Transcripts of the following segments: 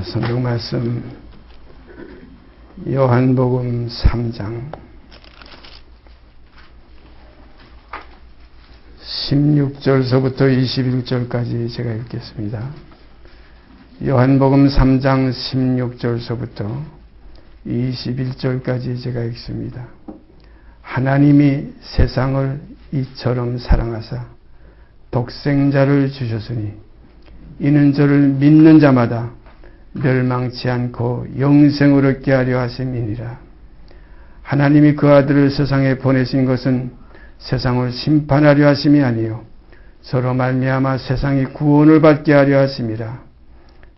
성경 말씀 요한복음 3장 16절서부터 21절까지 제가 읽겠습니다. 요한복음 3장 16절서부터 21절까지 제가 읽습니다. 하나님이 세상을 이처럼 사랑하사 독생자를 주셨으니 이는 저를 믿는 자마다 멸망치 않고 영생을 얻게 하려 하심이니라. 하나님이 그 아들을 세상에 보내신 것은 세상을 심판하려 하심이 아니요 저로 말미암아 세상이 구원을 받게 하려 하심이라.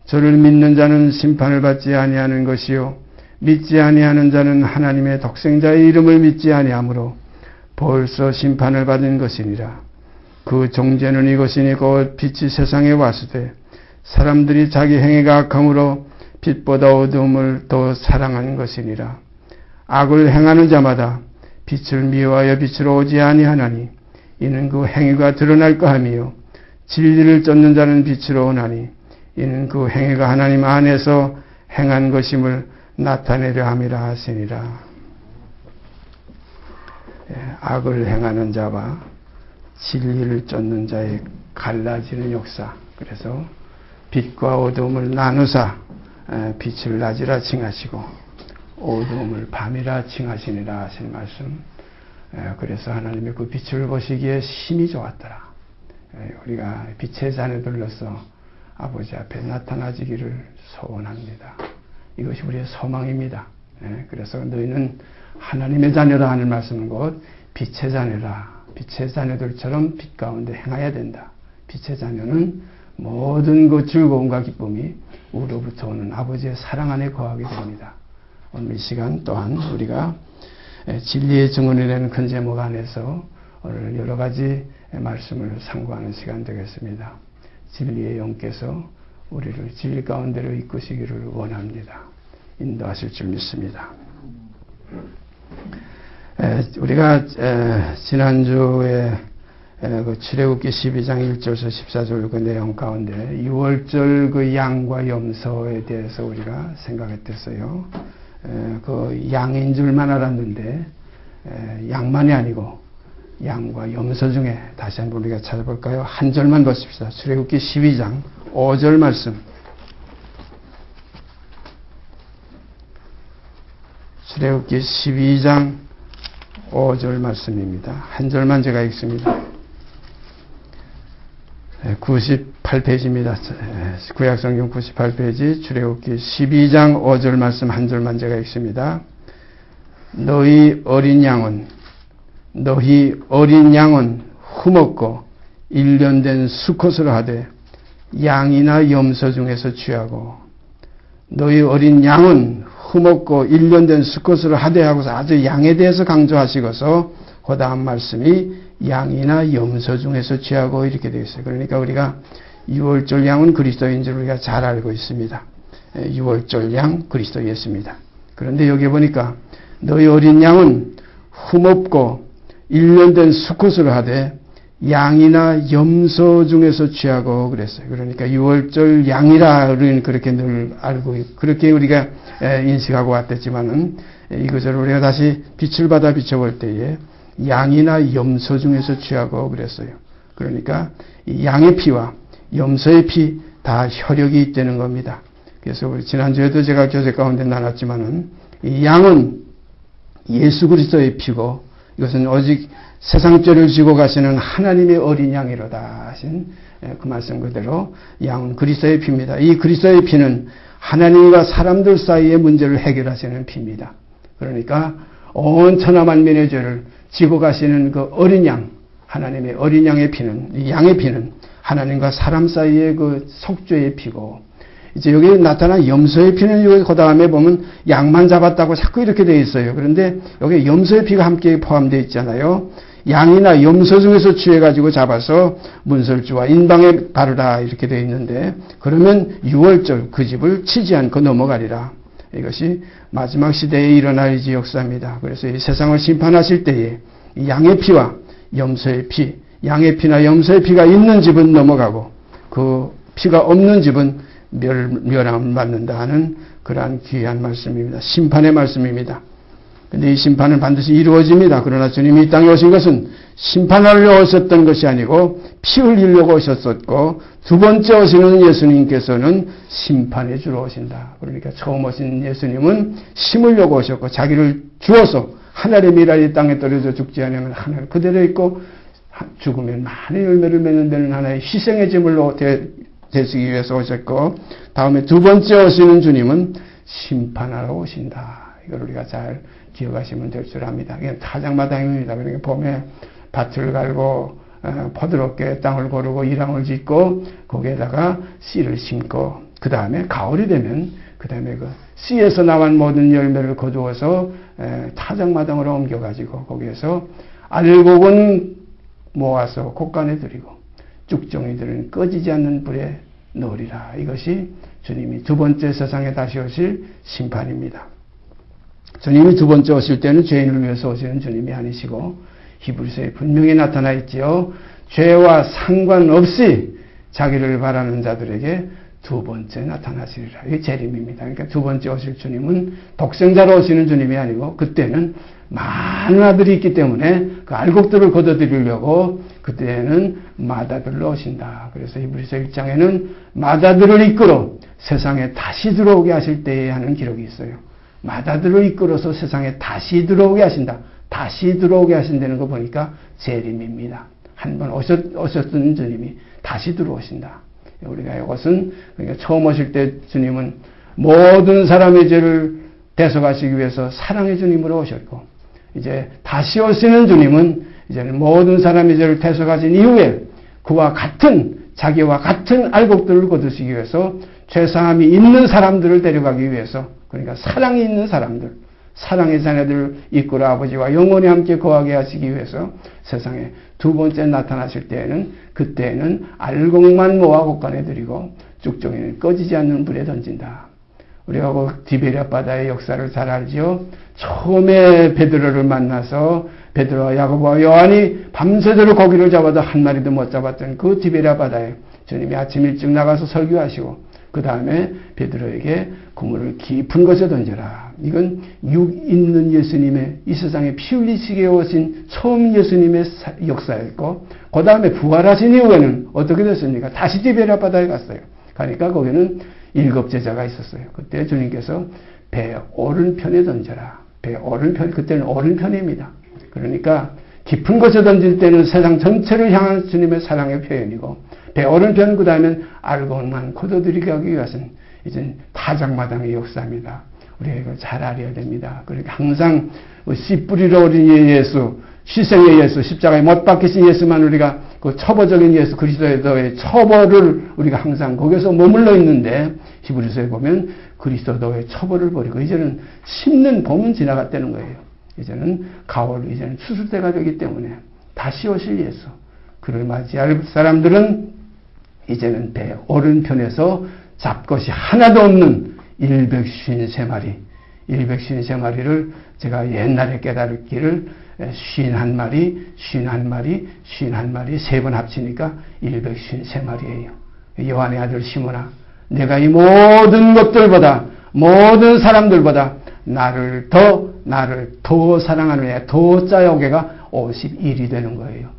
저를 믿는 자는 심판을 받지 아니하는 것이요 믿지 아니하는 자는 하나님의 독생자의 이름을 믿지 아니하므로 벌써 심판을 받은 것이니라. 그 종죄는 이것이니 곧 빛이 세상에 왔으되 사람들이 자기 행위가 악함으로 빛보다 어두움을 더 사랑하는 것이니라. 악을 행하는 자마다 빛을 미워하여 빛으로 오지 아니하나니 이는 그 행위가 드러날까 하미요 진리를 쫓는 자는 빛으로 오나니 이는 그 행위가 하나님 안에서 행한 것임을 나타내려 함이라 하시니라. 악을 행하는 자와 진리를 쫓는 자의 갈라지는 역사. 그래서 빛과 어두움을 나누사 빛을 낮이라 칭하시고 어두움을 밤이라 칭하시니라 하신 말씀. 그래서 하나님의 그 빛을 보시기에 심히 좋았더라. 우리가 빛의 자녀들로서 아버지 앞에 나타나지기를 소원합니다. 이것이 우리의 소망입니다. 그래서 너희는 하나님의 자녀라 하는 말씀은 곧 빛의 자녀라. 빛의 자녀들처럼 빛 가운데 행해야 된다. 빛의 자녀는 모든 그 즐거움과 기쁨이 우리로부터 오는 아버지의 사랑 안에 거하게 됩니다. 오늘 이 시간 또한 우리가 진리의 증언이 되는 큰 제목 안에서 오늘 여러 가지 말씀을 상고하는 시간 되겠습니다. 진리의 영께서 우리를 진리 가운데로 이끄시기를 원합니다. 인도하실 줄 믿습니다. 우리가 지난주에 그 출애굽기 12장 1절에서 14절 그 내용 가운데 6월절 그 양과 염소에 대해서 우리가 생각했었어요. 그 양인 줄만 알았는데 양만이 아니고 양과 염소 중에 다시 한번 우리가 찾아볼까요? 한 절만 보십시다. 출애굽기 12장 5절 말씀. 출애굽기 12장 5절 말씀입니다. 한 절만 제가 읽습니다. 98페이지입니다. 구약성경 98페이지 출애굽기 12장 5절 말씀 한 절만 제가 읽습니다. 너희 어린 양은 흠없고 1년 된 수컷으로 하되 양이나 염소 중에서 취하고 너희 어린 양은 흠없고 1년 된 수컷으로 하되 하고서 아주 양에 대해서 강조하시고서 그 다음 말씀이 양이나 염소 중에서 취하고 이렇게 되어 있어요. 그러니까 우리가 6월절 양은 그리스도인 줄 우리가 잘 알고 있습니다. 6월절 양 그리스도 예수입니다. 그런데 여기 보니까 너희 어린 양은 흠없고 1년 된 수컷으로 하되 양이나 염소 중에서 취하고 그랬어요. 그러니까 6월절 양이라 우리는 그렇게 늘 알고 그렇게 우리가 인식하고 왔댔지만은 이것을 우리가 다시 빛을 받아 비춰볼 때에 양이나 염소 중에서 취하고 그랬어요. 그러니까 이 양의 피와 염소의 피 다 혈육이 있다는 겁니다. 그래서 우리 지난주에도 제가 교재 가운데 나눴지만은 이 양은 예수 그리스도의 피고 이것은 오직 세상 죄를 지고 가시는 하나님의 어린 양이로다 하신 그 말씀 그대로 양은 그리스도의 피입니다. 이 그리스도의 피는 하나님과 사람들 사이의 문제를 해결하시는 피입니다. 그러니까 온 천하 만민의 죄를 지고 가시는 그 어린 양, 하나님의 어린 양의 피는, 이 양의 피는 하나님과 사람 사이의 그 속죄의 피고, 이제 여기 나타난 염소의 피는 여기 그 다음에 보면 양만 잡았다고 자꾸 이렇게 되어 있어요. 그런데 여기 염소의 피가 함께 포함되어 있잖아요. 양이나 염소 중에서 취해가지고 잡아서 문설주와 인방에 바르라 이렇게 되어 있는데, 그러면 6월절 그 집을 치지 않고 넘어가리라. 이것이 마지막 시대에 일어날 이 역사입니다. 그래서 이 세상을 심판하실 때에 이 양의 피와 염소의 피, 양의 피나 염소의 피가 있는 집은 넘어가고 그 피가 없는 집은 멸함을 받는다 하는 그러한 귀한 말씀입니다. 심판의 말씀입니다. 근데 이 심판은 반드시 이루어집니다. 그러나 주님이 이 땅에 오신 것은 심판하려 오셨던 것이 아니고 피 흘리려고 오셨었고, 두 번째 오시는 예수님께서는 심판해 주러 오신다. 그러니까 처음 오신 예수님은 심으려고 오셨고, 자기를 주어서 하늘의 미랄이 땅에 떨어져 죽지 않으면 하늘 그대로 있고, 죽으면 많은 열매를 맺는 데는 하나의 희생의 제물로 되시기 위해서 오셨고, 다음에 두 번째 오시는 주님은 심판하러 오신다. 이걸 우리가 잘 기억하시면 될 줄 압니다. 이게 타작마당입니다. 그러니까 봄에 밭을 갈고 포도롭게 땅을 고르고 이랑을 짓고 거기에다가 씨를 심고, 그 다음에 가을이 되면 그 다음에 그 씨에서 나온 모든 열매를 거두어서 타작마당으로 옮겨가지고 거기에서 알곡은 모아서 곡간에 들이고 쭉정이들은 꺼지지 않는 불에 넣으리라. 이것이 주님이 두 번째 세상에 다시 오실 심판입니다. 주님이 두 번째 오실 때는 죄인을 위해서 오시는 주님이 아니시고, 히브리서에 분명히 나타나 있지요. 죄와 상관없이 자기를 바라는 자들에게 두 번째 나타나시리라. 이게 재림입니다. 그러니까 두 번째 오실 주님은 독생자로 오시는 주님이 아니고, 그때는 많은 아들이 있기 때문에 그 알곡들을 거둬들이려고 그때는 마다들로 오신다. 그래서 히브리서 1장에는 마다들을 이끌어 세상에 다시 들어오게 하실 때에 하는 기록이 있어요. 마다들을 이끌어서 세상에 다시 들어오게 하신다. 다시 들어오게 하신다는 거 보니까 재림입니다. 한 번 오셨던 주님이 다시 들어오신다. 우리가 이것은, 그러니까 처음 오실 때 주님은 모든 사람의 죄를 대속하시기 위해서 사랑의 주님으로 오셨고, 이제 다시 오시는 주님은 이제는 모든 사람의 죄를 대속하신 이후에 그와 같은, 자기와 같은 알곡들을 거두시기 위해서 죄사함이 있는 사람들을 데려가기 위해서, 그러니까 사랑이 있는 사람들, 사랑의 자녀들을 이끌어 아버지와 영원히 함께 거하게 하시기 위해서 세상에 두 번째 나타나실 때에는, 그때에는 알곡만 모아 곡간에 들이고 쭉정이는 꺼지지 않는 불에 던진다. 우리가 그 디베랴 바다의 역사를 잘 알지요. 처음에 베드로를 만나서 베드로와 야고보와 요한이 밤새도록 고기를 잡아도 한 마리도 못 잡았던 그 디베랴 바다에 주님이 아침 일찍 나가서 설교하시고, 그 다음에 베드로에게 그물을 깊은 곳에 던져라. 이건 육 있는 예수님의, 이 세상에 피 흘리시게 오신 처음 예수님의 역사였고, 그 다음에 부활하신 이후에는 어떻게 됐습니까? 다시 디베랴 바다에 갔어요. 가니까 거기는 7 제자가 있었어요. 그때 주님께서 배 오른편에 던져라. 배 오른편, 그때는 오른편입니다. 그러니까 깊은 곳에 던질 때는 세상 전체를 향한 주님의 사랑의 표현이고, 배 오른편, 그 다음엔 알곡만 거둬들이게 하기 위해서는 이제 타작마당의 역사입니다. 우리가 이걸 잘 알아야 됩니다. 그러니까 항상 씨 뿌리로 오린 예수, 희생의 예수, 십자가에 못 박히신 예수만 우리가 그 처보적인 예수 그리스도의 처벌을 우리가 항상 거기서 머물러 있는데, 히브리서에 보면 그리스도의 처벌을 버리고 이제는 심는 봄은 지나갔다는 거예요. 이제는 가을, 이제는 추수 때가 되기 때문에 다시 오실 예수, 그를 맞이할 사람들은 이제는 배 오른편에서 잡것이 하나도 없는 153마리, 153마리를 제가 옛날에 깨달았기를 51마리, 51마리, 51마리 세 번 합치니까 153마리예요. 요한의 아들 시몬아, 내가 이 모든 것들보다, 모든 사람들보다 나를 더 사랑하느냐, 더 짜여오게가 51이 되는 거예요.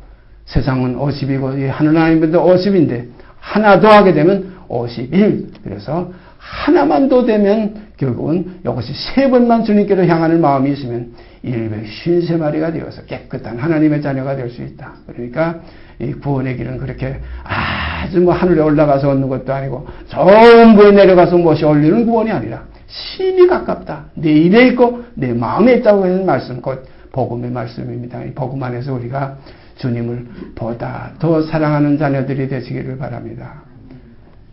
세상은 50이고 하나님도 50인데 하나 더 하게 되면 51. 그래서 하나만 더 되면 결국은 이것이 3번만 주님께로 향하는 마음이 있으면 153마리가 되어서 깨끗한 하나님의 자녀가 될 수 있다. 그러니까 이 구원의 길은 그렇게 아주 뭐 하늘에 올라가서 얻는 것도 아니고 전부에 내려가서 못이 올리는 구원이 아니라 심히 가깝다. 내 입에 있고 내 마음에 있다고 하는 말씀, 곧 복음의 말씀입니다. 이 복음 안에서 우리가 주님을 보다 더 사랑하는 자녀들이 되시기를 바랍니다.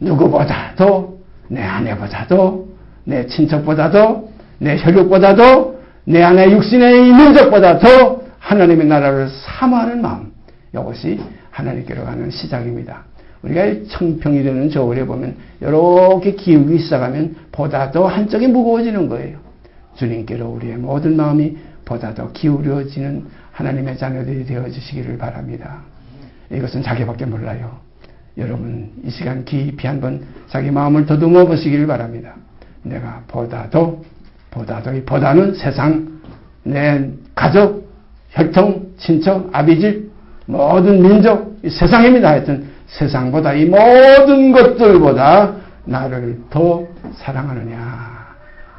누구보다도, 내 아내보다도, 내 친척보다도, 내 혈육보다도, 내 안에 육신의 있는 적보다도 하나님의 나라를 사모하는 마음, 이것이 하나님께로 가는 시작입니다. 우리가 청평이 되는 겨울에 보면 이렇게 기우기 시작하면 보다 더 한쪽이 무거워지는 거예요. 주님께로 우리의 모든 마음이 보다 더 기울여지는 하나님의 자녀들이 되어주시기를 바랍니다. 이것은 자기밖에 몰라요. 여러분 이 시간 깊이 한번 자기 마음을 더듬어 보시길 바랍니다. 내가 보다는 세상, 내 가족, 혈통, 친척, 아비집, 모든 민족, 이 세상입니다. 하여튼 세상보다 이 모든 것들보다 나를 더 사랑하느냐.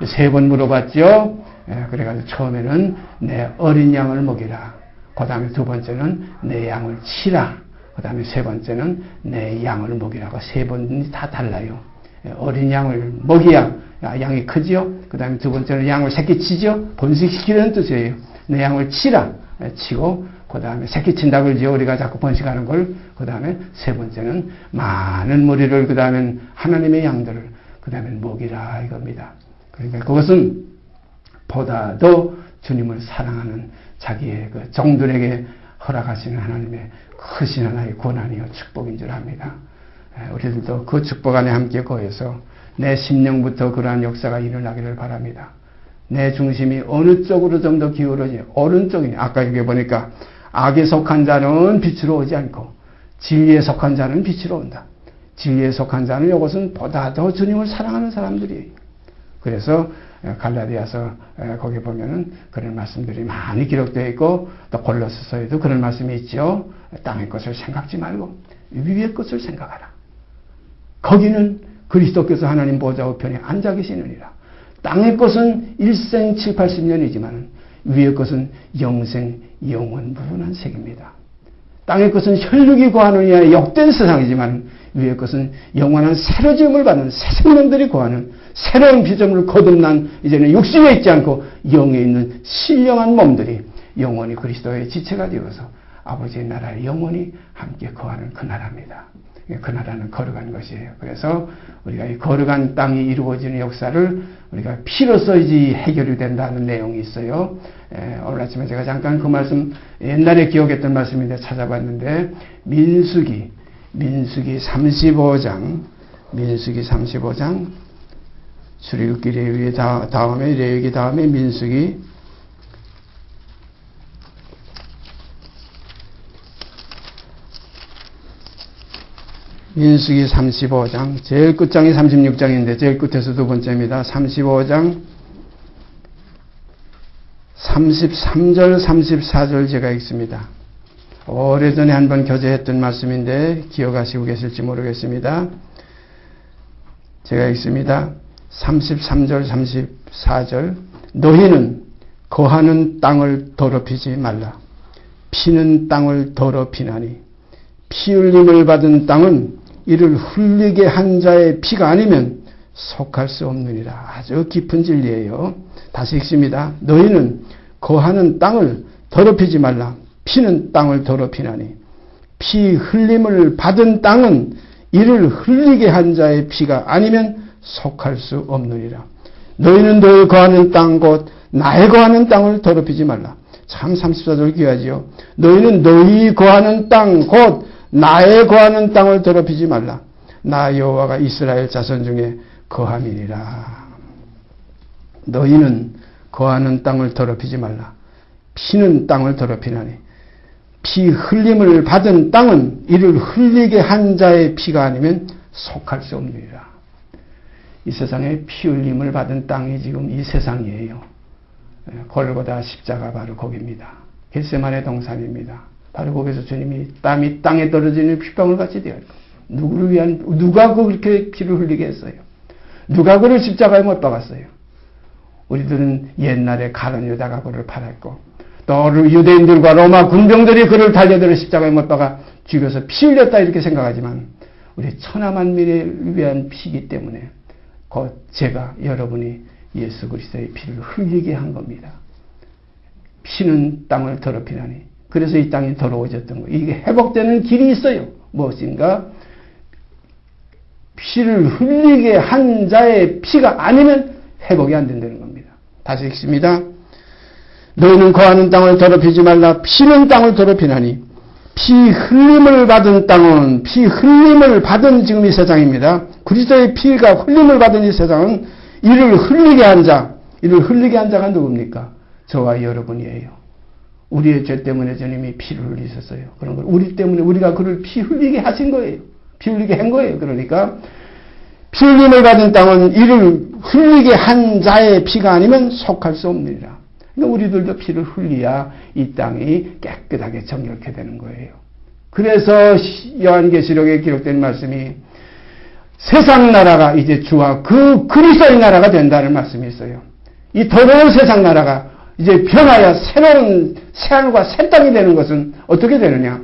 3번 물어봤죠. 그래가지고 처음에는 내 어린 양을 먹이라. 그 다음에 2번째는 내 양을 치라. 그 다음에 3번째는 내 양을 먹이라고 3번이 다 달라요. 어린 양을 먹이야 양이 크지요. 그 다음에 2번째는 양을 새끼 치죠. 번식시키는 뜻이에요. 내 양을 치라. 치고 그 다음에 새끼 친다 그러죠. 우리가 자꾸 번식하는 걸. 그 다음에 3번째는 많은 무리를, 그 다음에 하나님의 양들을, 그 다음에 먹이라 이겁니다. 그러니까 그것은 보다 더 주님을 사랑하는 자기의 그 종들에게 허락하시는 하나님의 크신 하나의 권한이요 축복인 줄 압니다. 우리들도 그 축복 안에 함께 거해서 내 심령부터 그러한 역사가 일어나기를 바랍니다. 내 중심이 어느 쪽으로 좀 더 기울어지냐. 오른쪽이냐. 아까 여기 보니까 악에 속한 자는 빛으로 오지 않고 진리에 속한 자는 빛으로 온다. 진리에 속한 자는 이것은 보다 더 주님을 사랑하는 사람들이에요. 그래서 갈라디아서 거기 보면은 그런 말씀들이 많이 기록되어 있고 또 골로새서에도 그런 말씀이 있죠. 땅의 것을 생각지 말고 위의 것을 생각하라. 거기는 그리스도께서 하나님 보좌 우편에 앉아 계시느니라. 땅의 것은 일생 7, 80년이지만 위의 것은 영생, 영원, 무한한 세계입니다. 땅의 것은 혈육이 거하느냐 역된 세상이지만 위의 것은 영원한 새로 지음을 받는 새 생명들이 거하는 새로운 피조물을 거듭난 이제는 육신에 있지 않고 영에 있는 신령한 몸들이 영원히 그리스도의 지체가 되어서 아버지의 나라에 영원히 함께 거하는 그 나라입니다. 그 나라는 거룩한 것이에요. 그래서 우리가 이 거룩한 땅이 이루어지는 역사를 우리가 피로써야지 해결이 된다는 내용이 있어요. 오늘 아침에 제가 잠깐 그 말씀 옛날에 기억했던 말씀인데 찾아봤는데 민수기 35장 출애굽기 레위기 다음에 레위기 다음에 민수기 35장 제일 끝장이 36장인데 제일 끝에서 2번째입니다. 35장 33절 34절 제가 읽습니다. 오래전에 한번 교제했던 말씀인데 기억하시고 계실지 모르겠습니다. 제가 읽습니다. 33절 34절 너희는 거하는 땅을 더럽히지 말라. 피는 땅을 더럽히나니 피 흘림을 받은 땅은 이를 흘리게 한 자의 피가 아니면 속할 수 없느니라. 아주 깊은 진리예요. 다시 읽습니다. 너희는 거하는 땅을 더럽히지 말라. 피는 땅을 더럽히나니 피 흘림을 받은 땅은 이를 흘리게 한 자의 피가 아니면 속할 수 없느니라. 너희는 너희 거하는 땅 곧 나의 거하는 땅을 더럽히지 말라. 참 34절 귀하지요. 너희는 너희 거하는 땅 곧 나의 거하는 땅을 더럽히지 말라. 나 여호와가 이스라엘 자손 중에 거함이니라. 너희는 거하는 땅을 더럽히지 말라. 피는 땅을 더럽히나니 피 흘림을 받은 땅은 이를 흘리게 한 자의 피가 아니면 속할 수 없느니라. 이 세상에 피 흘림을 받은 땅이 지금 이 세상이에요. 골고다 십자가 바로 거기입니다. 겟세마네 동산입니다. 바로 거기서 주님이 땀이 땅에 떨어지는 핏방울 같이 되어 있고 누구를 위한 누가 그렇게 피를 흘리게 했어요? 누가 그를 십자가에 못 박았어요? 우리들은 옛날에 가룟 유다가 그를 팔았고 또 유대인들과 로마 군병들이 그를 달려들어 십자가에 못 박아 죽여서 피 흘렸다 이렇게 생각하지만 우리 천하만민을 위한 피이기 때문에 곧 제가 여러분이 예수 그리스도의 피를 흘리게 한 겁니다. 피는 땅을 더럽히나니 그래서 이 땅이 더러워졌던 거예요. 이게 회복되는 길이 있어요. 무엇인가? 피를 흘리게 한 자의 피가 아니면 회복이 안 된다는 겁니다. 다시 읽습니다. 너희는 거하는 땅을 더럽히지 말라. 피는 땅을 더럽히나니 피 흘림을 받은 땅은 피 흘림을 받은 지금 이 세상입니다. 그리스도의 피가 흘림을 받은 이 세상은 이를 흘리게 한 자가 누굽니까? 저와 여러분이에요. 우리의 죄 때문에 주님이 피를 흘리셨어요. 그런 걸 우리 때문에 우리가 그를 피 흘리게 하신 거예요. 피 흘리게 한 거예요. 그러니까 피 흘림을 받은 땅은 이를 흘리게 한 자의 피가 아니면 속할 수 없느니라. 그러니까 우리들도 피를 흘려야 이 땅이 깨끗하게 정결케 되는 거예요. 그래서 요한계시록에 기록된 말씀이 세상 나라가 이제 주와 그 그리스도의 나라가 된다는 말씀이 있어요. 이 더러운 세상 나라가 이제 변하여 새로운 새하늘과 새 땅이 되는 것은 어떻게 되느냐?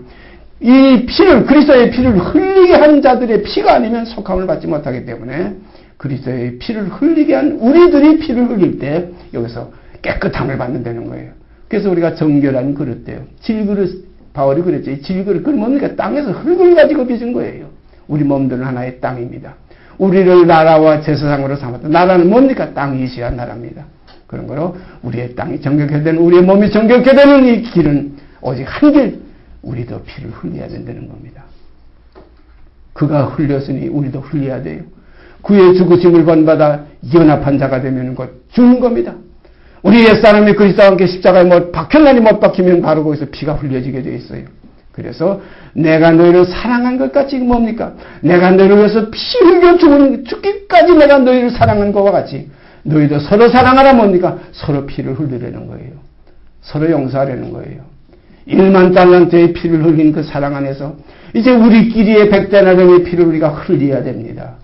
이 피를, 그리스도의 피를 흘리게 한 자들의 피가 아니면 속함을 받지 못하기 때문에 그리스도의 피를 흘리게 한 우리들이 피를 흘릴 때 여기서 깨끗함을 받는다는 거예요. 그래서 우리가 정결한 그릇돼요. 질그릇, 바울이 그랬죠. 이 질그릇, 그건 뭡니까? 땅에서 흙을 가지고 빚은 거예요. 우리 몸들은 하나의 땅입니다. 우리를 나라와 제사장으로 삼았다. 나라는 뭡니까? 땅이시야 나라입니다. 그런 거로 우리의 땅이 정결케 되는, 우리의 몸이 정결케 되는 이 길은 오직 한 길, 우리도 피를 흘려야 된다는 겁니다. 그가 흘렸으니 우리도 흘려야 돼요. 그의 죽으심을 본받아 연합한 자가 되면 곧 죽는 겁니다. 우리 옛사람이 그리스도와 함께 십자가에 못 박혔나니 못 박히면 바로 거기서 피가 흘려지게 되어 있어요. 그래서 내가 너희를 사랑한 것 같이 뭡니까? 내가 너희를 위해서 피 흘려 죽기까지 내가 너희를 사랑한 것과 같이 너희도 서로 사랑하라 뭡니까? 서로 피를 흘리려는 거예요. 서로 용서하려는 거예요. 1만 달란트의 피를 흘린 그 사랑 안에서 이제 우리끼리의 100데나리온의 피를 우리가 흘려야 됩니다.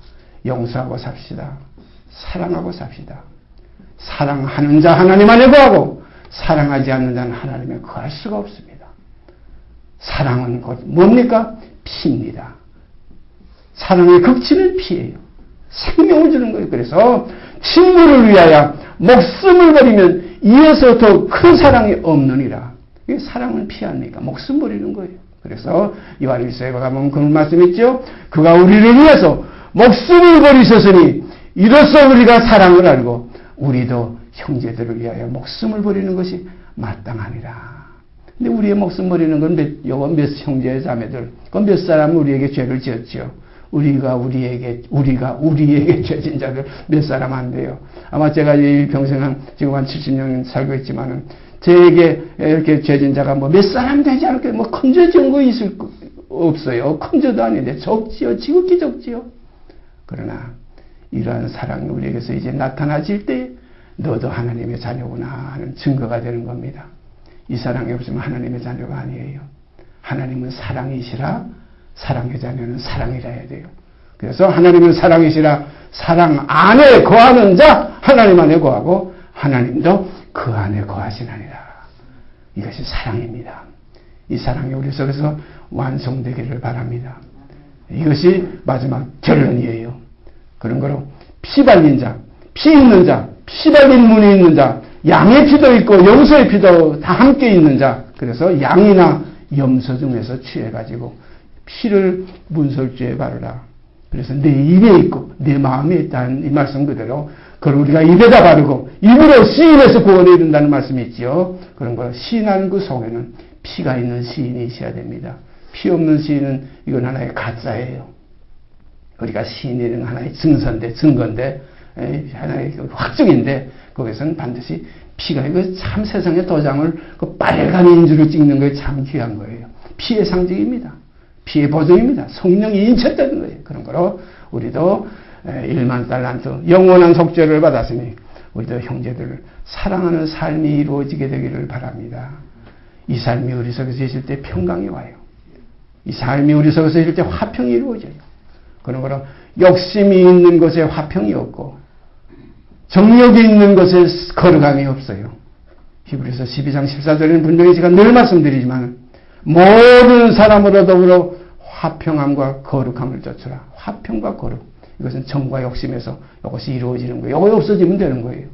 용서하고 삽시다. 사랑하고 삽시다. 사랑하는 자 하나님 안에 거하고 사랑하지 않는 자는 하나님에 거할 수가 없습니다. 사랑은 곧 뭡니까? 피입니다. 사랑의 극치는 피예요. 생명을 주는 거예요. 그래서 친구를 위하여 목숨을 버리면 이어서 더 큰 사랑이 없느니라. 이게 사랑은 피 아닙니까? 목숨 버리는 거예요. 그래서 요한일서에 가면 그런 말씀 있죠. 그가 우리를 위해서 목숨을 버리셨으니 이로써 우리가 사랑을 알고 우리도 형제들을 위하여 목숨을 버리는 것이 마땅하니라. 근데 우리의 목숨 버리는 건 몇 형제 자매들, 그건 몇 사람은 우리에게 죄를 지었지요. 우리가 우리에게 죄진 자들 몇 사람 안 돼요. 아마 제가 일평생 지금 한 70년 살고 있지만은 저에게 이렇게 죄진 자가 뭐 몇 사람 되지 않을까, 뭐 큰 죄 지은 거 있을 거 없어요. 큰 죄도 아닌데 적지요. 지극히 적지요. 그러나 이러한 사랑이 우리에게서 이제 나타나질 때 너도 하나님의 자녀구나 하는 증거가 되는 겁니다. 이 사랑이 없으면 하나님의 자녀가 아니에요. 하나님은 사랑이시라 사랑의 자녀는 사랑이라 해야 돼요. 그래서 하나님은 사랑이시라 사랑 안에 거하는 자 하나님 안에 거하고 하나님도 그 안에 거하시나니라. 이것이 사랑입니다. 이 사랑이 우리 속에서 완성되기를 바랍니다. 이것이 마지막 결론이에요. 그런 거로 피 발린 자, 피 있는 자, 피 발린 문이 있는 자, 양의 피도 있고 염소의 피도 다 함께 있는 자. 그래서 양이나 염소 중에서 취해가지고 피를 문설주에 바르라. 그래서 내 입에 있고 내 마음에 있다는 이 말씀 그대로 그걸 우리가 입에다 바르고 입으로 시인해서 구원에 이른다는 말씀이 있죠. 그런 거 시인하는 그 속에는 피가 있는 시인이 있어야 됩니다. 피 없는 시인은 이건 하나의 가짜예요. 우리가 시인이라는 하나의 증거인데 하나의 확증인데 거기서는 반드시 피가 이거 참 세상의 도장을 그 빨간 인주를 찍는 게 참 귀한 거예요. 피의 상징입니다. 피의 보증입니다. 성령이 인쳤다는 거예요. 그런 거로 우리도 1만 달란트 영원한 속죄를 받았으니 우리도 형제들을 사랑하는 삶이 이루어지게 되기를 바랍니다. 이 삶이 우리 속에서 있을 때 평강이 와요. 이 삶이 우리 속에서 있을 때 화평이 이루어져요. 그런 거로 욕심이 있는 것에 화평이 없고 정욕이 있는 것에 거룩함이 없어요. 히브리서 12장 14절에는 분명히 제가 늘 말씀드리지만 모든 사람으로 더불어 화평함과 거룩함을 쫓으라. 화평과 거룩. 이것은 정과 욕심에서 이것이 이루어지는 거예요. 이거 없어지면 되는 거예요.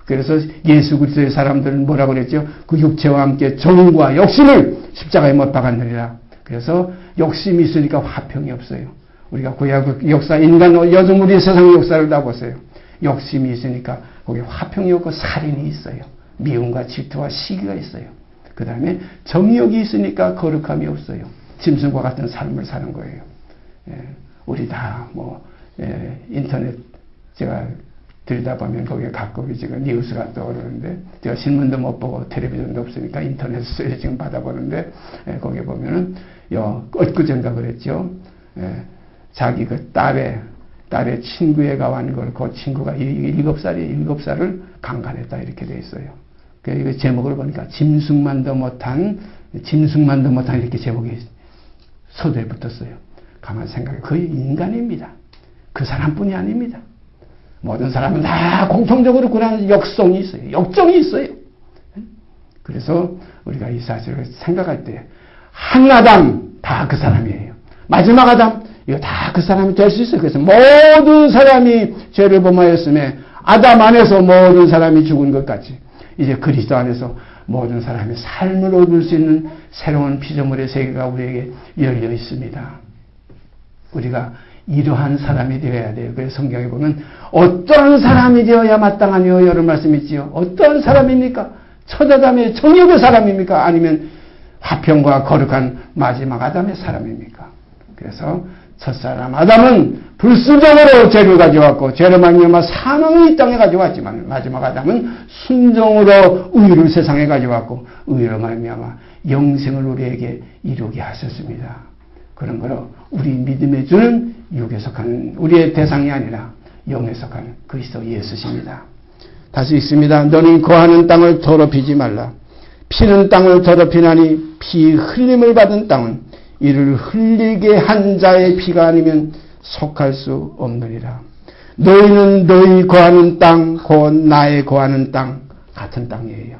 그래서 예수 그리스도의 사람들은 뭐라고 그랬죠? 그 육체와 함께 정과 욕심을 십자가에 못 박았느니라. 그래서 욕심이 있으니까 화평이 없어요. 우리가 구약 역사, 인간 여성우리 세상의 역사를 다 보세요. 욕심이 있으니까 거기에 화평이 없고 살인이 있어요. 미움과 질투와 시기가 있어요. 그 다음에 정욕이 있으니까 거룩함이 없어요. 짐승과 같은 삶을 사는 거예요. 우리 다 인터넷 제가 들여다보면 거기에 가끔 지금 뉴스가 떠오르는데 제가 신문도 못 보고 텔레비전도 없으니까 인터넷에서 지금 받아보는데 거기에 보면은 엊그젠가 그랬죠. 자기 그 딸의 친구애가 완 걸 그 친구가 7살이에요. 7살을 강간했다 이렇게 돼 있어요. 그 제목을 보니까 짐승만도 못한 이렇게 제목이 서두에 붙었어요. 가만히 생각해. 거의 인간입니다. 그 사람뿐이 아닙니다. 모든 사람은 다 공통적으로 그런 역성이 있어요. 역정이 있어요. 그래서 우리가 이 사실을 생각할 때 한 아담 다 그 사람이에요. 마지막 아담 이거 다 그 사람이 될 수 있어요. 그래서 모든 사람이 죄를 범하였음에 아담 안에서 모든 사람이 죽은 것 같이 이제 그리스도 안에서 모든 사람이 삶을 얻을 수 있는 새로운 피조물의 세계가 우리에게 열려 있습니다. 우리가 이러한 사람이 되어야 돼요. 그래서 성경에 보면 어떠한 사람이 되어야 마땅하뇨 이런 말씀이 있지요. 어떠한 사람입니까? 첫 아담의 정욕의 사람입니까? 아니면 화평과 거룩한 마지막 아담의 사람입니까? 그래서 첫사람 아담은 불순종으로 죄를 가져왔고 죄로 말미암아 사망을 이 땅에 가져왔지만 마지막 아담은 순종으로 의를 세상에 가져왔고 의로 말미암아 영생을 우리에게 이루게 하셨습니다. 그런 거로 우리 믿음에 주는 육에 속한 우리의 대상이 아니라 영에 속한 그리스도 예수십니다. 다시 읽습니다. 너는 거하는 땅을 더럽히지 말라. 피는 땅을 더럽히나니 피 흘림을 받은 땅은 이를 흘리게 한 자의 피가 아니면 속할 수 없느니라. 너희는 너희 거하는 땅 곧 나의 거하는 땅 같은 땅이에요.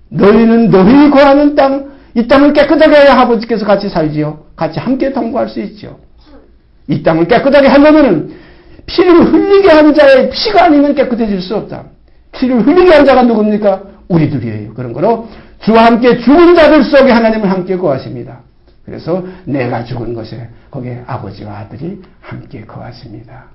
너희는 너희 거하는 땅 이 땅을 깨끗하게 해야 아버지께서 같이 살지요. 같이 함께 동거할 수 있죠. 이 땅을 깨끗하게 하려면 피를 흘리게 한 자의 피가 아니면 깨끗해질 수 없다. 피를 흘리게 한 자가 누굽니까? 우리들이에요. 그런 거로 주와 함께 죽은 자들 속에 하나님을 함께 거하십니다. 그래서 내가 죽은 곳에 거기에 아버지와 아들이 함께 거하십니다.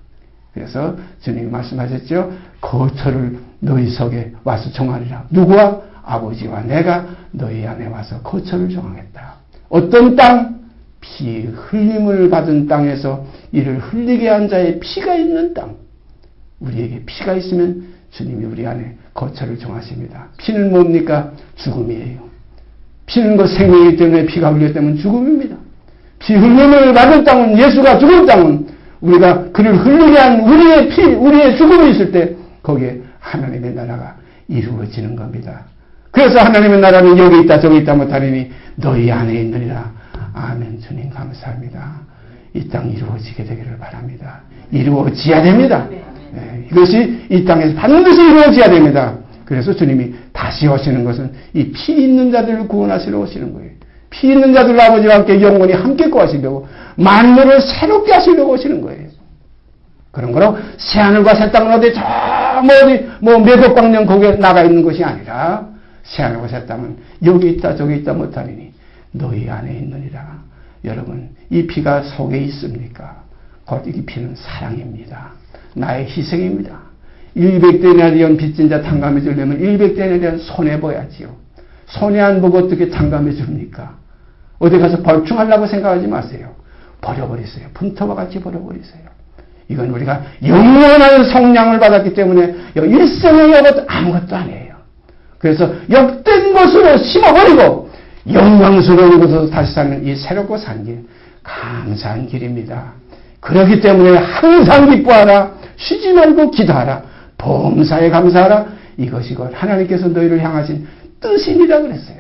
그래서 주님이 말씀하셨죠. 거처를 너희 속에 와서 정하리라. 누구와? 아버지와 내가 너희 안에 와서 거처를 정하겠다. 어떤 땅? 피 흘림을 받은 땅에서 이를 흘리게 한 자의 피가 있는 땅. 우리에게 피가 있으면 주님이 우리 안에 거처를 정하십니다. 피는 뭡니까? 죽음이에요. 피는 것 생명이기 때문에 피가 흘렸기 때문에 죽음입니다. 피 흘림을 받은 땅은 예수가 죽은 땅은 우리가 그를 흘리게 한 우리의 피, 우리의 죽음이 있을 때 거기에 하나님의 나라가 이루어지는 겁니다. 그래서 하나님의 나라는 여기 있다 저기 있다 못하리니 너희 안에 있느니라. 아멘. 주님 감사합니다. 이 땅 이루어지게 되기를 바랍니다. 이루어져야 됩니다. 네, 이것이 이 땅에서 반드시 이루어져야 됩니다. 그래서 주님이 다시 오시는 것은 이 피 있는 자들을 구원하시러 오시는 거예요. 피 있는 자들 아버지와 함께 영원히 함께 거하시려고 만물을 새롭게 하시려고 오시는 거예요. 그런 거로 새하늘과 새 땅은 어디 저 몇억 광년 거기에 나가 있는 것이 아니라 새하늘과 새 땅은 여기 있다 저기 있다 못하리니 너희 안에 있느니라. 여러분 이 피가 속에 있습니까? 곧 이 피는 사랑입니다. 나의 희생입니다. 100대나리온 빚진 자 탕감해 주려면 100대나리온 손해봐야지요. 손해 안 보고 어떻게 탕감해 줍니까? 어디 가서 벌충하려고 생각하지 마세요. 버려버리세요. 분터와 같이 버려버리세요. 이건 우리가 영원한 성량을 받았기 때문에 일생의 여것 아무것도 아니에요. 그래서 엽된 것으로 심어버리고 영광스러운 것으로 다시 사는 이 새롭고 산 길, 감사한 길입니다. 그렇기 때문에 항상 기뻐하라. 쉬지 말고 기도하라. 범사에 감사하라. 이것이 곧 하나님께서 너희를 향하신 뜻이니라 그랬어요.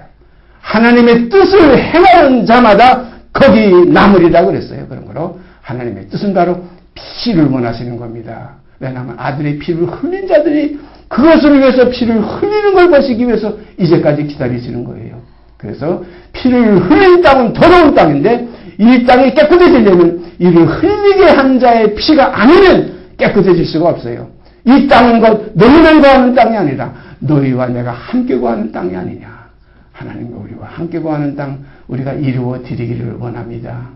하나님의 뜻을 행하는 자마다 거기 남으리라 그랬어요. 그런 거로 하나님의 뜻은 바로 피를 원하시는 겁니다. 왜냐하면 아들의 피를 흘린 자들이 그것을 위해서 피를 흘리는 걸 보시기 위해서 이제까지 기다리시는 거예요. 그래서 피를 흘린 땅은 더러운 땅인데 이 땅이 깨끗해지려면 이를 흘리게 한 자의 피가 아니면 깨끗해질 수가 없어요. 이 땅은 곧 너희만 거하는 땅이 아니라 너희와 내가 함께 거하는 땅이 아니냐. 하나님과 우리와 함께 거하는 땅 우리가 이루어 드리기를 원합니다.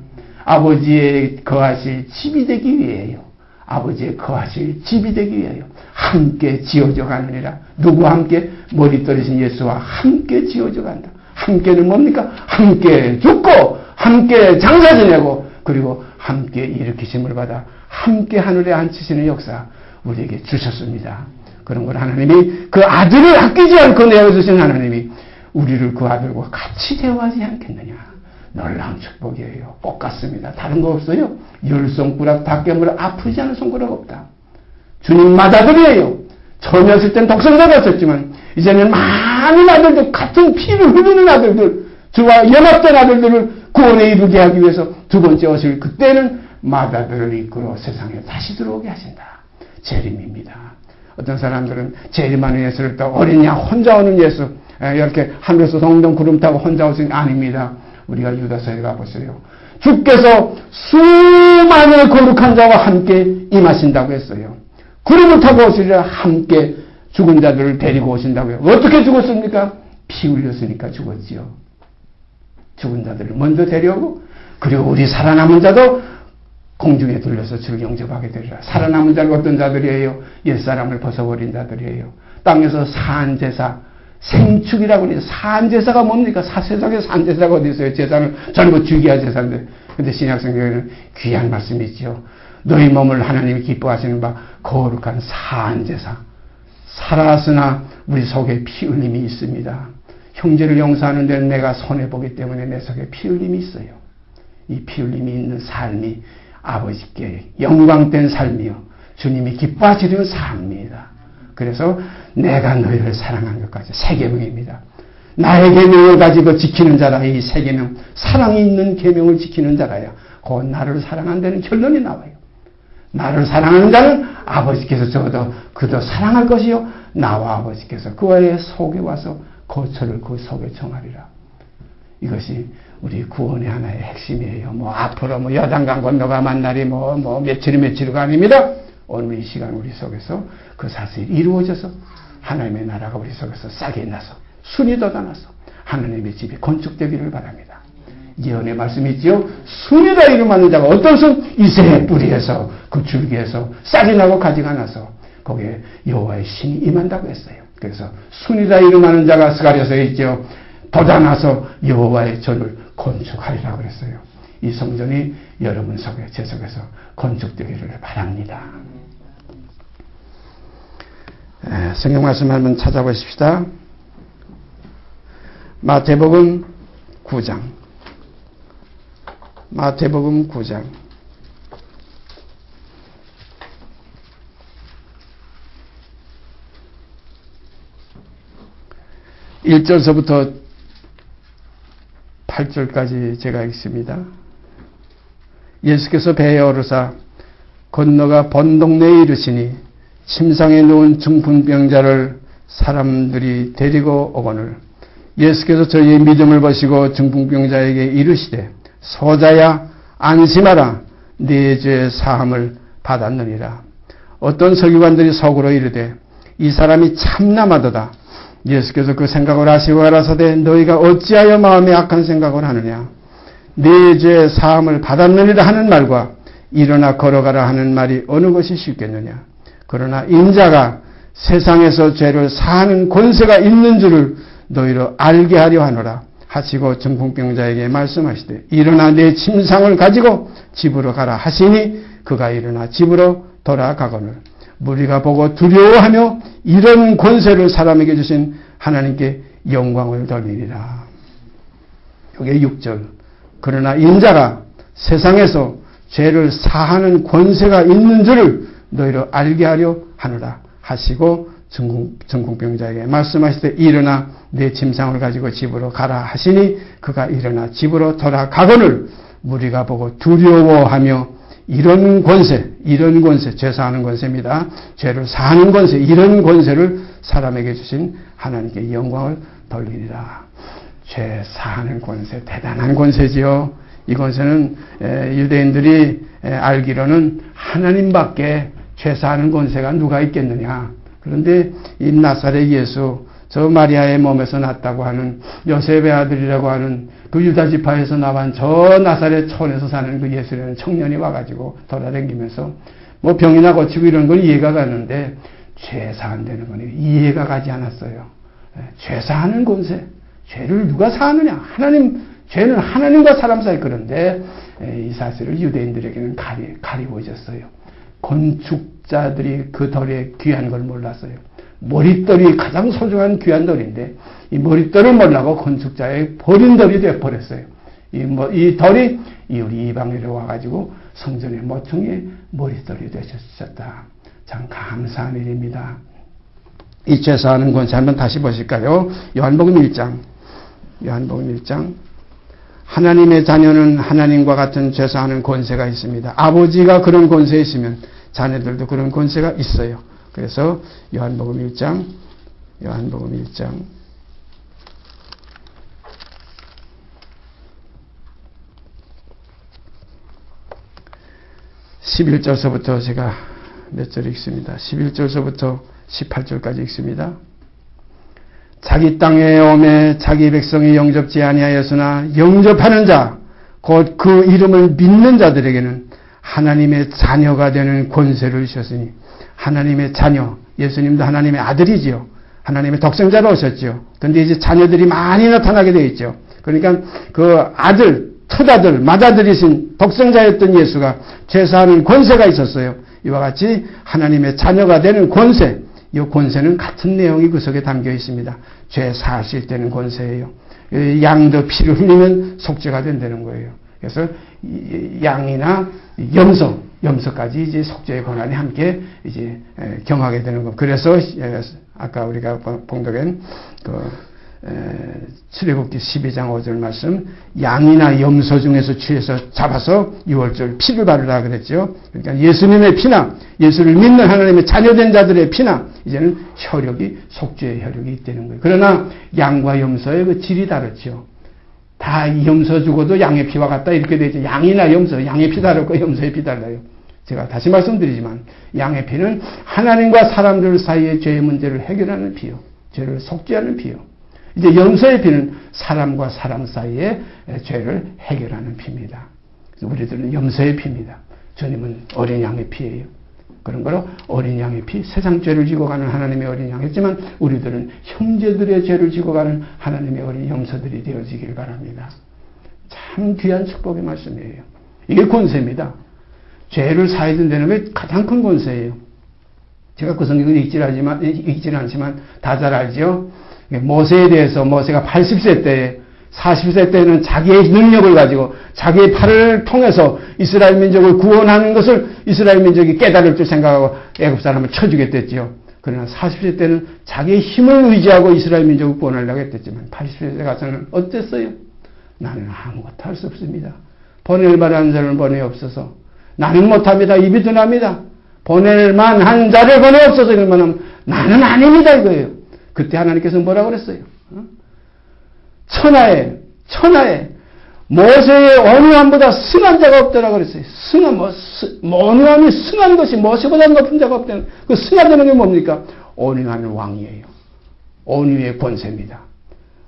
아버지의 거하실 집이 되기 위해요. 아버지의 거하실 집이 되기 위하여 함께 지어져 가느니라. 누구와 함께? 머리떨이신 예수와 함께 지어져 간다. 함께는 뭡니까? 함께 죽고 함께 장사 지내고 그리고 함께 일으키심을 받아 함께 하늘에 앉히시는 역사 우리에게 주셨습니다. 그런 걸 하나님이 그 아들을 아끼지 않고 내어주신 하나님이 우리를 그 아들과 같이 대화하지 않겠느냐. 놀라운 축복이에요. 꼭 같습니다. 다른 거 없어요. 열 손가락 다 깨물어 아프지 않은 손가락 없다. 주님 맏아들이에요. 처녀였을 땐 독생자였었지만 이제는 많은 아들들, 같은 피를 흘리는 아들들, 주와 연합된 아들들을 구원에 이르게 하기 위해서 두 번째 오실 그때는 맏아들을 이끌어 세상에 다시 들어오게 하신다. 재림입니다. 어떤 사람들은 재림하는 예수를 또 어린 양 혼자 오는 예수, 이렇게 하늘에서 동동 구름 타고 혼자 오신 아닙니다. 우리가 유다서에 가보세요. 주께서 수많은 거룩한 자와 함께 임하신다고 했어요. 구름을 타고 오시리라. 함께 죽은 자들을 데리고 오신다고요. 어떻게 죽었습니까? 피 흘렸으니까 죽었지요. 죽은 자들을 먼저 데려오고, 그리고 우리 살아남은 자도 공중에 들려서 주를 영접하게 되리라. 살아남은 자는 어떤 자들이에요? 옛사람을 벗어버린 자들이에요. 땅에서 산제사, 생축이라고 하는데, 산제사가 뭡니까? 세상에 산제사가 어디 있어요? 제사는 전부 주기한 제사인데. 근데 신약성경에는 귀한 말씀이 있죠. 너희 몸을 하나님이 기뻐하시는 바 거룩한 산제사. 살았으나 우리 속에 피 흘림이 있습니다. 형제를 용서하는 데는 내가 손해보기 때문에 내 속에 피 흘림이 있어요. 이 피 흘림이 있는 삶이 아버지께 영광된 삶이요. 주님이 기뻐하시는 삶입니다. 그래서 내가 너희를 사랑하는 것까지 세 계명입니다. 나의 계명을 가지고 지키는 자라. 이 세 계명, 사랑이 있는 계명을 지키는 자라야 곧 나를 사랑한다는 결론이 나와요. 나를 사랑하는 자는 아버지께서 그도 사랑할 것이요, 나와 아버지께서 그와의 속에 와서 거처를 그 속에 정하리라. 이것이 우리 구원의 하나의 핵심이에요. 앞으로 여단강 건너가 만날이 며칠이가 아닙니다. 오늘 이 시간 우리 속에서 그 사실이 이루어져서 하나님의 나라가 우리 속에서 싹이 나서 순이 돋아나서 하나님의 집이 건축되기를 바랍니다. 예언의 말씀이 있지요. 순이라 이름하는 자가 어떤 순? 이새의 뿌리에서 그 줄기에서 싹이 나고 가지가 나서 거기에 여호와의 신이 임한다고 했어요. 그래서 순이라 이름하는 자가 스가랴서에 있죠. 돋아나서 여호와의 전을 건축하리라고 그랬어요. 이 성전이 여러분 속에, 제 속에서 건축되기를 바랍니다. 성경 말씀 한번 찾아보십시다. 마태복음 9장. 마태복음 9장. 1절서부터 8절까지 제가 읽습니다. 예수께서 배에 오르사 건너가 본 동네에 이르시니 침상에 누운 중풍병자를 사람들이 데리고 오거늘 예수께서 저희의 믿음을 보시고 중풍병자에게 이르시되 소자야 안심하라 네 죄의 사함을 받았느니라. 어떤 서기관들이 속으로 이르되 이 사람이 참남하도다. 예수께서 그 생각을 하시고 가라사대 너희가 어찌하여 마음에 악한 생각을 하느냐. 네 죄의 사함을 받았느니라 하는 말과 일어나 걸어가라 하는 말이 어느 것이 쉽겠느냐. 그러나 인자가 세상에서 죄를 사하는 권세가 있는 줄을 너희로 알게 하려 하노라 하시고 중풍병자에게 말씀하시되 일어나 내 침상을 가지고 집으로 가라 하시니 그가 일어나 집으로 돌아가거늘 무리가 보고 두려워하며 이런 권세를 사람에게 주신 하나님께 영광을 돌리리라. 여기 6절. 그러나 인자가 세상에서 죄를 사하는 권세가 있는 줄을 너희로 알게 하려 하노라 하시고 중풍병자에게 말씀하시되 일어나 내 침상을 가지고 집으로 가라 하시니 그가 일어나 집으로 돌아가거늘 무리가 보고 두려워하며 이런 권세, 죄 사하는 권세입니다. 죄를 사하는 권세, 이런 권세를 사람에게 주신 하나님께 영광을 돌리리라. 죄 사하는 권세, 대단한 권세지요. 이 권세는 유대인들이 알기로는 하나님밖에 죄 사하는 권세가 누가 있겠느냐. 그런데 이 나사렛 예수, 저 마리아의 몸에서 났다고 하는 요셉의 아들이라고 하는 그 유다 지파에서 나온 저 나사렛 촌에서 사는 그 예수라는 청년이 와가지고 돌아다니면서 병이나 고치고 이런 건 이해가 가는데 죄 사한다는 건 이해가 가지 않았어요. 죄 사하는 권세, 죄를 누가 사하느냐? 죄는 하나님과 사람 사이. 그런데 이 사실을 유대인들에게는 가리워졌어요. 건축자들이 그 돌의 귀한 걸 몰랐어요. 머릿돌이 가장 소중한 귀한 돌인데 이 머릿돌을 몰라고 건축자의 버린 돌이 되어버렸어요. 이 덜이 우리 이방인에 와가지고 성전의 모퉁이의 머릿돌이 되셨다. 참 감사한 일입니다. 이 죄사하는 권세 한번 다시 보실까요? 요한복음 1장. 하나님의 자녀는 하나님과 같은 죄사하는 권세가 있습니다. 아버지가 그런 권세에 있으면 자녀들도 그런 권세가 있어요. 그래서 요한복음 1장 11절서부터 제가 몇 절 읽습니다. 11절서부터 18절까지 읽습니다. 자기 땅에 오매 자기 백성이 영접지 아니하였으나 영접하는 자, 곧 그 이름을 믿는 자들에게는 하나님의 자녀가 되는 권세를 주셨으니, 하나님의 자녀, 예수님도 하나님의 아들이지요. 하나님의 독생자로 오셨죠. 그런데 이제 자녀들이 많이 나타나게 되어 있죠. 그러니까 그 아들, 첫아들, 맏아들이신 독생자였던 예수가 죄사하는 권세가 있었어요. 이와 같이 하나님의 자녀가 되는 권세, 이 권세는 같은 내용이 그 속에 담겨 있습니다. 죄 사하실 때는 권세예요. 양도 피를 흘리면 속죄가 된다는 거예요. 그래서 양이나 염소까지 이제 속죄의 권한이 함께 이제 경하게 되는 거. 그래서 아까 우리가 봉독한 출애굽기 12장 5절 말씀, 양이나 염소 중에서 취해서 잡아서 유월절 피를 바르라 그랬죠. 그러니까 예수님의 피나 예수를 믿는 하나님의 자녀된 자들의 피나 이제는 속죄의 혈육이 있다는 거예요. 그러나 양과 염소의 그 질이 다르죠. 다 염소 죽어도 양의 피와 같다 이렇게 되죠. 양이나 염소, 양의 피 다르고 염소의 피 달라요. 제가 다시 말씀드리지만 양의 피는 하나님과 사람들 사이의 죄의 문제를 해결하는 피요, 죄를 속죄하는 피요. 이제 염소의 피는 사람과 사람 사이의 죄를 해결하는 피입니다. 우리들은 염소의 피입니다. 주님은 어린 양의 피예요. 그런 거로 어린 양의 피, 세상 죄를 지고 가는 하나님의 어린 양이었지만 우리들은 형제들의 죄를 지고 가는 하나님의 어린 염소들이 되어지길 바랍니다. 참 귀한 축복의 말씀이에요. 이게 권세입니다. 죄를 사해야 된다는 게 가장 큰 권세예요. 제가 그 성경을 읽질 않지만 다 잘 알죠. 모세에 대해서 모세가 80세 때에 40세 때는 자기의 능력을 가지고 자기의 팔을 통해서 이스라엘 민족을 구원하는 것을 이스라엘 민족이 깨달을 줄 생각하고 애굽 사람을 쳐주겠댔지요. 그러나 40세 때는 자기의 힘을 의지하고 이스라엘 민족을 구원하려고 했댔지만 80세 가서는 어땠어요? 나는 아무것도 할 수 없습니다. 보낼 만한 자는 보내 없어서 나는 못합니다. 입이 둔합니다. 보낼 만한 자를 보내 없어서 그러면 나는 아닙니다 이거예요. 그때 하나님께서 뭐라고 그랬어요? 천하에 모세의 온유함보다 승한 자가 없다라고 그랬어요. 온유함이 승한 것이 모세보다 높은 자가 없다는, 그 승하다는 게 뭡니까? 온유한 왕이에요. 온유의 권세입니다.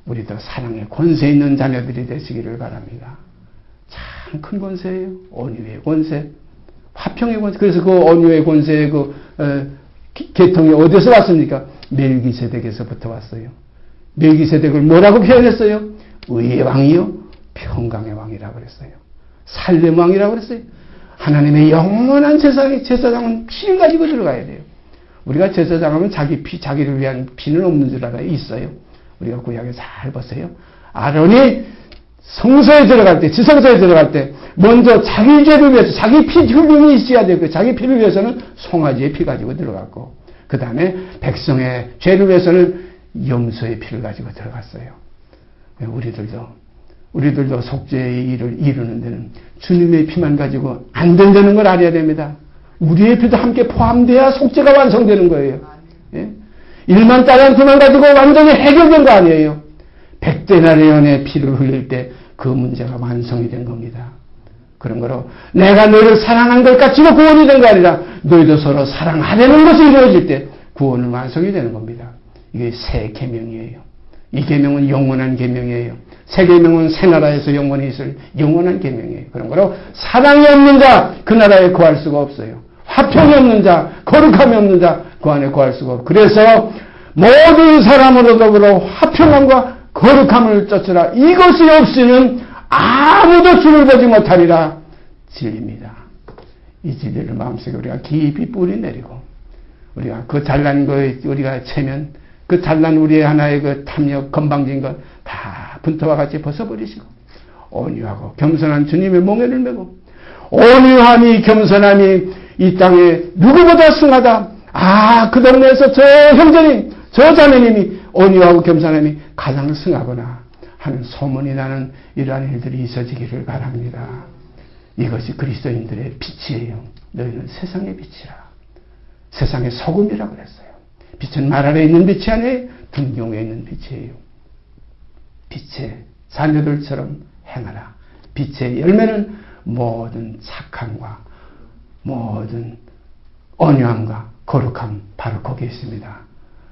우리도 사랑의 권세 있는 자녀들이 되시기를 바랍니다. 참 큰 권세예요. 온유의 권세, 화평의 권세. 그래서 그 온유의 권세의 계통이 어디서 왔습니까? 멜기세덱에서부터 왔어요. 멜기세덱을 뭐라고 표현했어요? 의의 왕이요, 평강의 왕이라고 그랬어요. 살렘 왕이라고 그랬어요. 하나님의 영원한 제사장은 피를 가지고 들어가야 돼요. 우리가 제사장하면 자기를 위한 피는 없는 줄 알아요. 있어요. 우리가 구약에 잘 보세요. 아론이 성소에 들어갈 때, 지성소에 들어갈 때 먼저 자기 죄를 위해서 자기 피 흘림이 있어야 되고, 자기 피를 위해서는 송아지의 피 가지고 들어갔고, 그 다음에 백성의 죄를 위해서는 염소의 피를 가지고 들어갔어요. 우리들도 속죄의 일을 이루는 데는 주님의 피만 가지고 안 된다는 걸 알아야 됩니다. 우리의 피도 함께 포함돼야 속죄가 완성되는 거예요. 예? 1만 달란트만 가지고 완전히 해결된 거 아니에요. 100데나리온의 피를 흘릴 때 그 문제가 완성이 된 겁니다. 그런 거로 내가 너희를 사랑한 것 가지고 구원이 된 거 아니라 너희도 서로 사랑하려는 것이 이루어질 때 구원은 완성이 되는 겁니다. 이게 새 계명이에요. 이 계명은 영원한 계명이에요. 새 계명은 새 나라에서 영원히 있을 영원한 계명이에요. 그런 거로 사랑이 없는 자 그 나라에 거할 수가 없어요. 화평이 없는 자, 거룩함이 없는 자 그 안에 거할 수가 없고, 그래서 모든 사람으로 더불어 화평함과 거룩함을 쫓으라. 이것이 없이는 아무도 주를 보지 못하리라. 진리입니다. 이 진리를 마음속에 우리가 깊이 뿌리 내리고, 우리가 그 잘난 거에 우리가 채면 그 잘난 우리의 하나의 그 탐욕, 건방진 것 다 분토와 같이 벗어버리시고, 온유하고 겸손한 주님의 몽에를 메고 온유함이 겸손함이 이 땅에 누구보다 승하다. 그 동네에서 저 형제님, 저 자매님이 온유하고 겸손함이 가장 승하구나 하는 소문이 나는 이러한 일들이 있어지기를 바랍니다. 이것이 그리스도인들의 빛이에요. 너희는 세상의 빛이라. 세상의 소금이라고 그랬어요. 빛은 말 아래 있는 빛이 아니에요. 등경에 있는 빛이에요. 빛의 자녀들처럼 행하라. 빛의 열매는 모든 착함과 모든 온유함과 거룩함 바로 거기에 있습니다.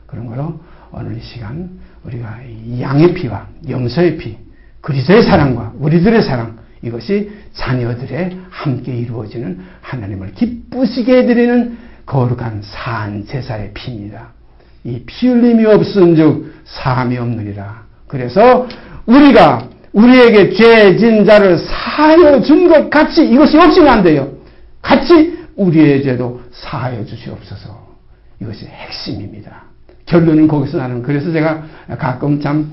그러므로 오늘 이 시간 우리가 양의 피와 염소의 피, 그리스도의 사랑과 우리들의 사랑, 이것이 자녀들의 함께 이루어지는 하나님을 기쁘시게 해드리는 거룩한 산 제사의 피입니다. 이 피 흘림이 없은즉 사함이 없느니라. 그래서 우리가 우리에게 죄진 자를 사하여 준 것 같이, 이것이 없으면 안 돼요. 같이 우리의 죄도 사하여 주시옵소서. 이것이 핵심입니다. 결론은 거기서 나는. 그래서 제가 가끔 참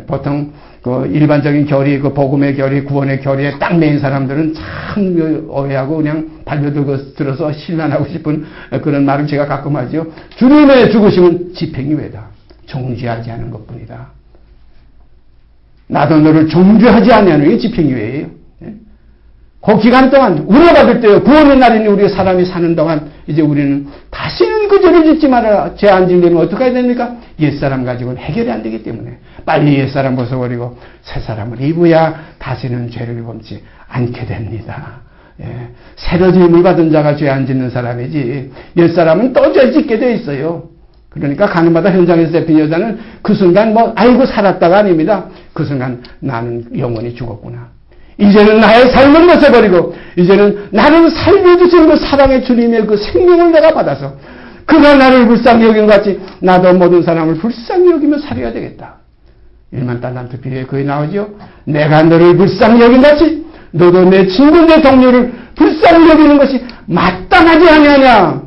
보통 그 일반적인 교리, 그 복음의 교리, 구원의 교리에 딱 매인 사람들은 참 오해하고 그냥 달려들어서 실만하고 싶은 그런 말을 제가 가끔 하죠. 주님의 죽으심은 집행이 왜다. 정죄하지 않은 것뿐이다. 나도 너를 정죄하지 않냐는 게 집행유예예요. 그 기간 동안 우리가 받을 때요. 구원의 날이니 우리가 사람이 사는 동안 이제 우리는 다시는 그 죄를 짓지 말아라. 죄 안 지으려면 어떻게 해야 됩니까? 옛사람 가지고는 해결이 안 되기 때문에 빨리 옛사람 벗어버리고 새사람을 입어야 다시는 죄를 범치 않게 됩니다. 새로 지음을 받은 자가 죄 안 짓는 사람이지 옛사람은 또 죄 짓게 돼 있어요. 그러니까 가는마다 현장에서 잡힌 여자는 그 순간 아이고 살았다가 아닙니다. 그 순간 나는 영원히 죽었구나. 이제는 나의 삶을 벗어버리고 이제는 나를 살려주신 그 사랑의 주님의 그 생명을 내가 받아서 그가 나를 불쌍히 여긴 것 같이 나도 모든 사람을 불쌍히 여기며 살아야 되겠다. 1만 달란트 비유에 거기 나오죠. 내가 너를 불쌍히 여긴 것 같이 너도 내 친구 내 동료를 불쌍히 여기는 것이 마땅하지 아니하냐.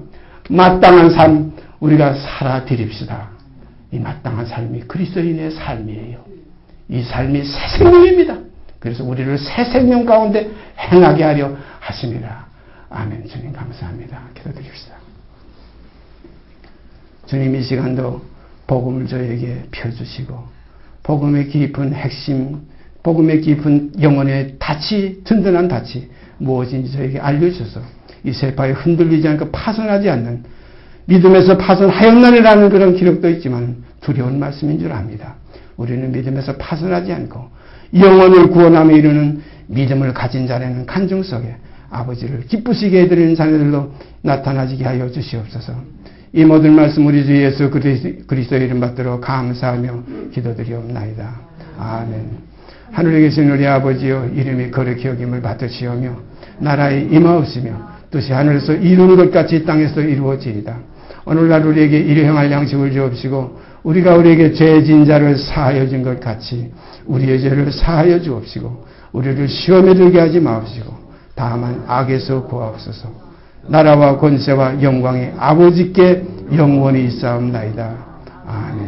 마땅한 삶 우리가 살아드립시다. 이 마땅한 삶이 그리스도인의 삶이에요. 이 삶이 새 생명입니다. 그래서 우리를 새 생명 가운데 행하게 하려 하십니다. 아멘. 주님 감사합니다. 기도드립시다. 주님 이 시간도 복음을 저에게 펴주시고 복음의 깊은 핵심, 복음의 깊은 영혼의 닻이, 든든한 닻이 무엇인지 저에게 알려주셔서 이 세파에 흔들리지 않고 파손하지 않는 믿음에서 파손하였느니라는 그런 기록도 있지만 두려운 말씀인 줄 압니다. 우리는 믿음에서 파손하지 않고 영혼을 구원함에 이르는 믿음을 가진 자라는 간증 속에 아버지를 기쁘시게 해드리는 자녀들로 나타나지게 하여 주시옵소서. 이 모든 말씀 우리 주 예수 그리스도의 이름 받들어 감사하며 기도드리옵나이다. 아멘. 하늘에 계신 우리 아버지여 이름이 거룩히 여김을 받으시오며 나라에 임하옵시며 뜻이 하늘에서 이루는 것 같이 땅에서 이루어지이다. 오늘날 우리에게 일용할 양식을 주옵시고 우리가 우리에게 죄진 자를 사하여 준 것 같이 우리의 죄를 사하여 주옵시고 우리를 시험에 들게 하지 마옵시고 다만 악에서 구하옵소서. 나라와 권세와 영광이 아버지께 영원히 있사옵나이다. 아멘.